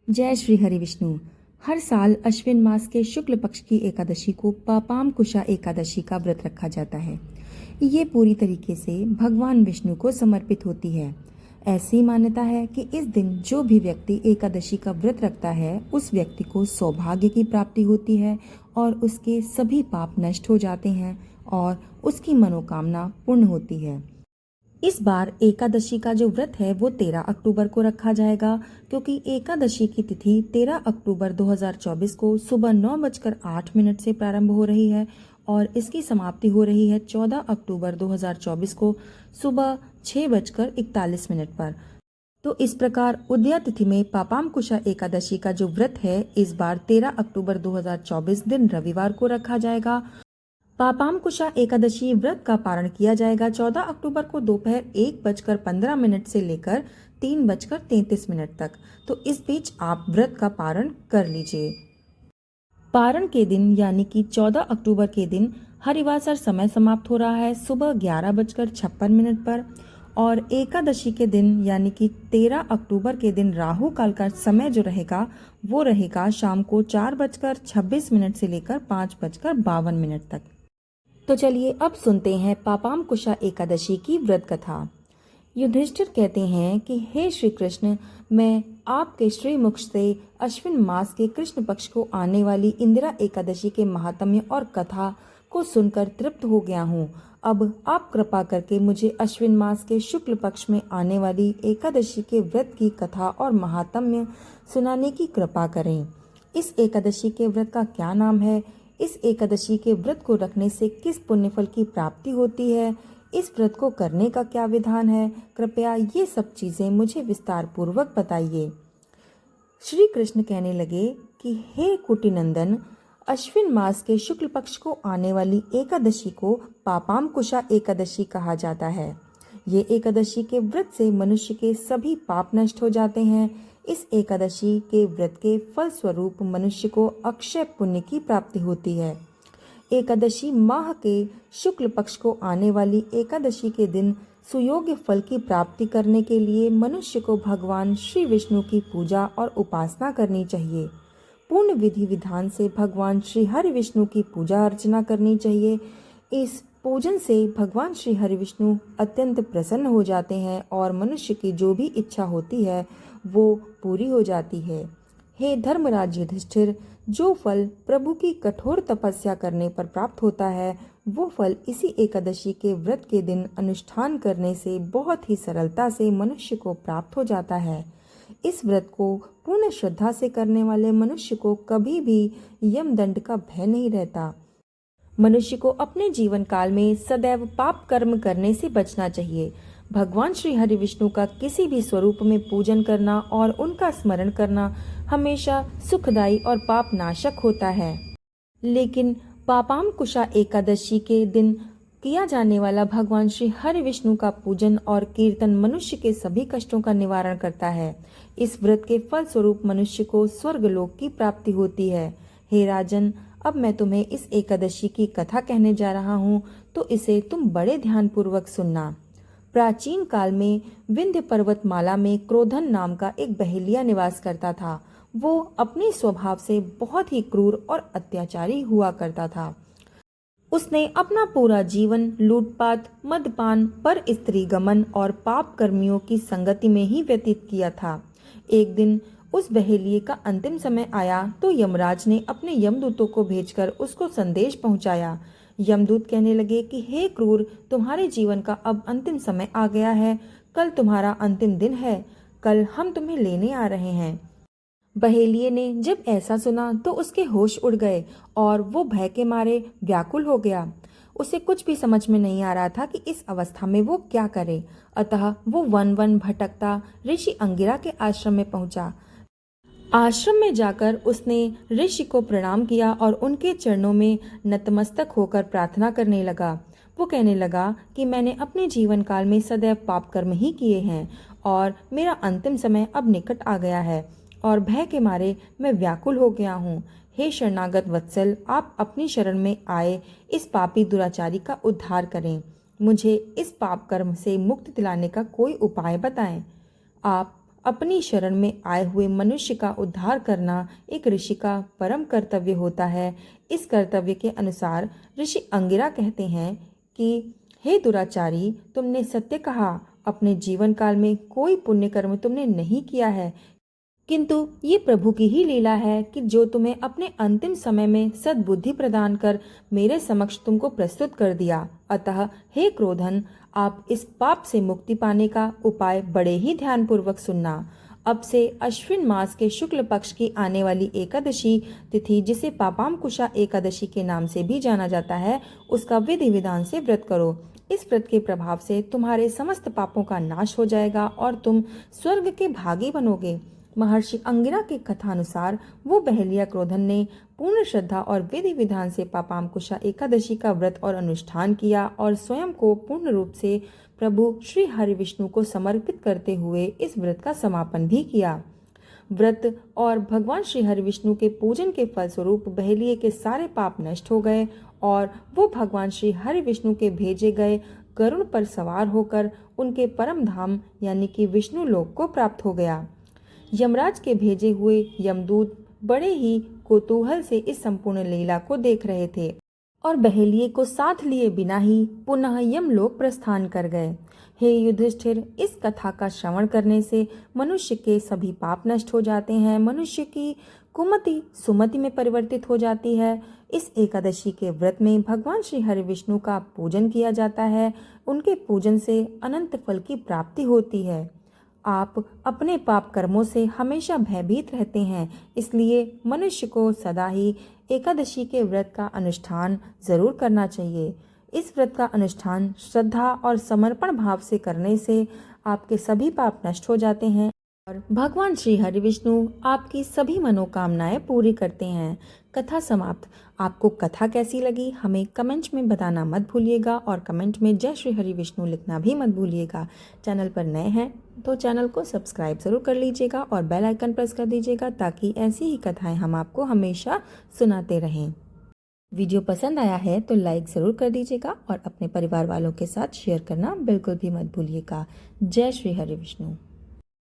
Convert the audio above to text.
जय श्री हरि विष्णु। हर साल अश्विन मास के शुक्ल पक्ष की एकादशी को पापामकुशा एकादशी का व्रत रखा जाता है। ये पूरी तरीके से भगवान विष्णु को समर्पित होती है। ऐसी मान्यता है कि इस दिन जो भी व्यक्ति एकादशी का व्रत रखता है उस व्यक्ति को सौभाग्य की प्राप्ति होती है और उसके सभी पाप नष्ट हो जाते हैं और उसकी मनोकामना पूर्ण होती है। इस बार एकादशी का जो व्रत है वो 13 अक्टूबर को रखा जाएगा, क्योंकि एकादशी की तिथि 13 अक्टूबर 2024 को सुबह 9:08 से प्रारंभ हो रही है और इसकी समाप्ति हो रही है 14 अक्टूबर 2024 को सुबह 6:41 पर। तो इस प्रकार उदया तिथि में पापामकुशा एकादशी का जो व्रत है इस बार 13 अक्टूबर 2024 दिन रविवार को रखा जाएगा। पापामकुशा एकादशी व्रत का पारण किया जाएगा 14 अक्टूबर को दोपहर 1:15 से लेकर 3:33 तक। तो इस बीच आप व्रत का पारण कर लीजिए। पारण के दिन यानी कि 14 अक्टूबर के दिन हरिवासर समय समाप्त हो रहा है सुबह 11:56 पर और एकादशी के दिन यानी कि 13 अक्टूबर के दिन राहु काल का समय जो रहेगा वो रहेगा शाम को 4:26 से लेकर 5:52 तक। तो चलिए अब सुनते हैं पापामकुशा एकादशी की व्रत कथा। युधिष्ठिर कहते हैं कि हे श्री कृष्ण, मैं आपके श्रीमुख से अश्विन मास के कृष्ण पक्ष को आने वाली इंदिरा एकादशी के महात्म्य और कथा को सुनकर तृप्त हो गया हूँ। अब आप कृपा करके मुझे अश्विन मास के शुक्ल पक्ष में आने वाली एकादशी के व्रत की कथा और महात्म्य सुनाने की कृपा करें। इस एकादशी के व्रत का क्या नाम है, इस एकादशी के व्रत को रखने से किस पुण्य फल की प्राप्ति होती है, इस व्रत को करने का क्या विधान है, कृपया ये सब चीजें मुझे विस्तार पूर्वक बताइए। श्री कृष्ण कहने लगे कि हे कुटिनंदन, अश्विन मास के शुक्ल पक्ष को आने वाली एकादशी को पापामकुशा एकादशी कहा जाता है। ये एकादशी के व्रत से मनुष्य के सभी पाप नष्ट हो जाते हैं। इस एकादशी के व्रत के फल स्वरूप मनुष्य को अक्षय पुण्य की प्राप्ति होती है। एकादशी माह के शुक्ल पक्ष को आने वाली एकादशी के दिन सुयोग्य फल की प्राप्ति करने के लिए मनुष्य को भगवान श्री विष्णु की पूजा और उपासना करनी चाहिए। पूर्ण विधि विधान से भगवान श्री हरि विष्णु की पूजा अर्चना करनी चाहिए। इस पूजन से भगवान श्री हरि विष्णु अत्यंत प्रसन्न हो जाते हैं और मनुष्य की जो भी इच्छा होती है वो पूरी हो जाती है। हे धर्मराज युधिष्ठिर, जो फल प्रभु की कठोर तपस्या करने पर प्राप्त होता है वो फल इसी एकादशी के व्रत के दिन अनुष्ठान करने से बहुत ही सरलता से मनुष्य को प्राप्त हो जाता है। इस व्रत को पूर्ण श्रद्धा से करने वाले मनुष्य को कभी भी यमदंड का भय नहीं रहता। मनुष्य को अपने जीवन काल में सदैव पाप कर्म करने से बचना चाहिए। भगवान श्री हरि विष्णु का किसी भी स्वरूप में पूजन करना और उनका स्मरण करना हमेशा सुखदायी और पाप नाशक होता है। लेकिन पापामकुशा एकादशी के दिन किया जाने वाला भगवान श्री हरि विष्णु का पूजन और कीर्तन मनुष्य के सभी कष्टों का निवारण करता है। इस व्रत के फल स्वरूप मनुष्य को स्वर्गलोक की प्राप्ति होती है। हे राजन, अब मैं तुम्हें इस एकादशी की कथा कहने जा रहा हूँ, तो इसे तुम बड़े ध्यान पूर्वक सुनना। प्राचीन काल में विंध्य पर्वतमाला में क्रोधन नाम का एक बहेलिया निवास करता था। वो अपने स्वभाव से बहुत ही क्रूर और अत्याचारी हुआ करता था। उसने अपना पूरा जीवन लूटपाट, मदपान, पर स्त्री गमन और पाप कर्मियों की संगति में ही व्यतीत किया था। एक दिन उस बहेलिये का अंतिम समय आया तो यमराज ने अपने यमदूतों को भेजकर उसको संदेश पहुंचाया। यमदूत कहने लगे कि हे क्रूर, तुम्हारे जीवन का अब अंतिम समय आ गया है। कल तुम्हारा अंतिम दिन है। कल हम तुम्हें लेने आ रहे हैं। बहेलिये ने जब ऐसा सुना तो उसके होश उड़ गए और वो भय के मारे व्याकुल हो गया। उसे कुछ भी समझ में नहीं आ रहा था कि इस अवस्था में वो क्या करे। अतः वो वन वन भटकता ऋषि अंगिरा के आश्रम में पहुंचा। आश्रम में जाकर उसने ऋषि को प्रणाम किया और उनके चरणों में नतमस्तक होकर प्रार्थना करने लगा। वो कहने लगा कि मैंने अपने जीवन काल में सदैव पाप कर्म ही किए हैं और मेरा अंतिम समय अब निकट आ गया है और भय के मारे मैं व्याकुल हो गया हूँ। हे शरणागत वत्सल, आप अपनी शरण में आए इस पापी दुराचारी का उद्धार करें। मुझे इस पाप कर्म से मुक्ति दिलाने का कोई उपाय बताएं। आप अपनी शरण में आए हुए मनुष्य का उद्धार करना एक ऋषि का परम कर्तव्य होता है। इस कर्तव्य के अनुसार ऋषि अंगिरा कहते हैं कि हे दुराचारी, तुमने सत्य कहा। अपने जीवन काल में कोई पुण्य कर्म तुमने नहीं किया है, किंतु ये प्रभु की ही लीला है कि जो तुम्हें अपने अंतिम समय में सद्बुद्धि प्रदान कर मेरे समक्ष तुमको प्रस्तुत कर दिया। अतः हे क्रोधन, आप इस पाप से मुक्ति पाने का उपाय बड़े ही ध्यानपूर्वक सुनना। अब से अश्विन मास के शुक्ल पक्ष की आने वाली एकादशी तिथि, जिसे पापांकुशा एकादशी के नाम से भी जाना जाता है, उसका विधि विधान से व्रत करो। इस व्रत के प्रभाव से तुम्हारे समस्त पापों का नाश हो जाएगा और तुम स्वर्ग के भागी बनोगे। महर्षि अंगिरा की कथानुसार वो बहेलिया क्रोधन ने पूर्ण श्रद्धा और विधि विधान से पापांकुशा एकादशी का व्रत और अनुष्ठान किया और स्वयं को पूर्ण रूप से प्रभु श्री हरि विष्णु को समर्पित करते हुए इस व्रत का समापन भी किया। व्रत और भगवान श्री हरि विष्णु के पूजन के फलस्वरूप बहेलिये के सारे पाप नष्ट हो गए और वो भगवान श्री हरि विष्णु के भेजे गए गरुड़ पर सवार होकर उनके परम धाम यानी कि विष्णु लोक को प्राप्त हो गया। यमराज के भेजे हुए यमदूत बड़े ही कौतूहल से इस संपूर्ण लीला को देख रहे थे और बहेलिये को साथ लिए बिना ही पुनः यमलोक प्रस्थान कर गए। हे युधिष्ठिर, इस कथा का श्रवण करने से मनुष्य के सभी पाप नष्ट हो जाते हैं। मनुष्य की कुमति सुमति में परिवर्तित हो जाती है। इस एकादशी के व्रत में भगवान श्री हरि विष्णु का पूजन किया जाता है। उनके पूजन से अनंत फल की प्राप्ति होती है। आप अपने पाप कर्मों से हमेशा भयभीत रहते हैं, इसलिए मनुष्य को सदा ही एकादशी के व्रत का अनुष्ठान जरूर करना चाहिए। इस व्रत का अनुष्ठान श्रद्धा और समर्पण भाव से करने से आपके सभी पाप नष्ट हो जाते हैं और भगवान श्री हरि विष्णु आपकी सभी मनोकामनाएं पूरी करते हैं। कथा समाप्त। आपको कथा कैसी लगी हमें कमेंट में बताना मत भूलिएगा और कमेंट में जय श्री हरि विष्णु लिखना भी मत भूलिएगा। चैनल पर नए हैं तो चैनल को सब्सक्राइब जरूर कर लीजिएगा और बेल आइकन प्रेस कर दीजिएगा ताकि ऐसी ही कथाएं हम आपको हमेशा सुनाते रहें। वीडियो पसंद आया है तो लाइक ज़रूर कर दीजिएगा और अपने परिवार वालों के साथ शेयर करना बिल्कुल भी मत भूलिएगा। जय श्री हरि विष्णु।